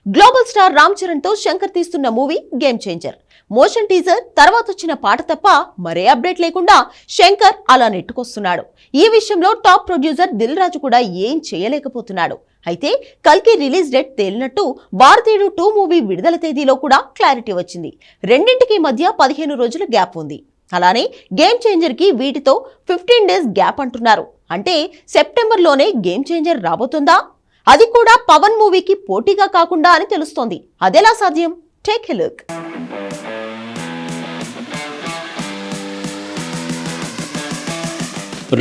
Global star Ram Charan తో శంకర్ తీస్తున్న movie Game changer. Motion teaser తర్వాత వచ్చిన పాట తప్ప మరే అప్డేట్ లేకుండా శంకర్ అలా నెట్టుకొస్తున్నాడు. ఈ విషయంలో టాప్ ప్రొడ్యూసర్ దిల్ రాజు కూడా ఏం చేయలేకపోతున్నాడు. అయితే కల్కి రిలీజ్ డేట్ తేలినట్టు భారతీయుడు 2 మూవీ విడుదల తేదీలో కూడా క్లారిటీ వచ్చింది. రెండింటికి మధ్య 15 రోజుల గ్యాప్ ఉంది. అలానే గేమ్ చేంజర్ కి వీటితో 15 డేస్ గ్యాప్ అంటున్నారు. అంటే సెప్టెంబర్లోనే గేమ్ చేంజర్ రాబోతుందా? అది కూడా పవన్ మూవీకి పోటీగా కాకుండా అని తెలుస్తోంది. అదెలా సాధ్యం? Take a look.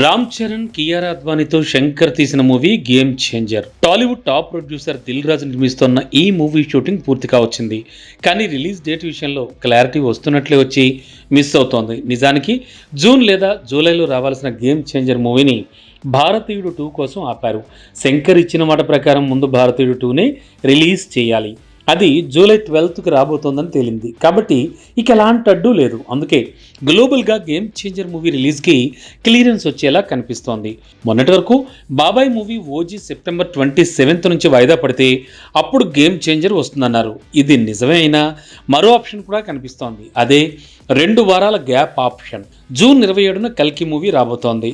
Ram Charan, Kiara అద్వానీతో శంకర్ తీసిన movie Game Changer. Tollywood top producer Dil Raju నిర్మిస్తున్న ఈ మూవీ షూటింగ్ పూర్తి కావచ్చింది. కానీ రిలీజ్ డేట్ విషయంలో క్లారిటీ వస్తున్నట్లే వచ్చి మిస్ అవుతోంది. నిజానికి జూన్ లేదా జూలైలో రావాల్సిన గేమ్ చేంజర్ మూవీని భారతీయుడు 2 కోసం ఆపారు. శంకర్ ఇచ్చిన మాట ప్రకారం ముందు భారతీయుడు 2నే రిలీజ్ చేయాలి. అది జూలై 12కి రాబోతోందని తేలింది. కాబట్టి ఇక ఎలాంటి అడ్డు లేదు. అందుకే గ్లోబల్గా గేమ్ చేంజర్ మూవీ రిలీజ్కి క్లియరెన్స్ వచ్చేలా కనిపిస్తోంది. మొన్నటి వరకు బాబాయ్ మూవీ ఓజీ సెప్టెంబర్ 27 నుంచి వాయిదా పడితే అప్పుడు గేమ్ చేంజర్ వస్తుందన్నారు. ఇది నిజమే అయినా మరో ఆప్షన్ కూడా కనిపిస్తోంది. అదే 2 వారాల గ్యాప్ ఆప్షన్. జూన్ 27న కల్కి మూవీ రాబోతోంది.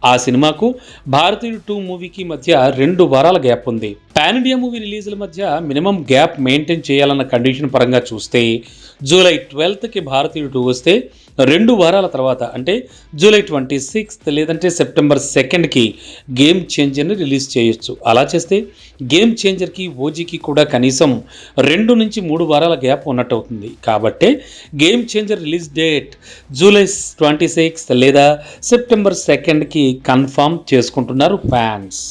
ఆ సినిమాకు భారతీయుడు 2 మూవీకి మధ్య 2 వారాల గ్యాప్ ఉంది. పాన్ ఇండియా మూవీ రిలీజుల మధ్య మినిమం గ్యాప్ మెయింటైన్ చేయాలన్న కండిషన్ పరంగా చూస్తే జూలై 12కి భారతీయుడు 2 వస్తే 2 వారాల తర్వాత అంటే జూలై 26 లేదంటే సెప్టెంబర్ 2కి గేమ్ చేంజర్ని రిలీజ్ చేయొచ్చు. అలా చేస్తే గేమ్ చేంజర్కి ఓజీకి కూడా కనీసం 2 నుంచి 3 వారాల గ్యాప్ ఉన్నట్టు అవుతుంది. కాబట్టే game changer release date July 26 లేదా సెప్టెంబర్ 2కి కన్ఫర్మ్ చేసుకుంటున్నారు ఫ్యాన్స్.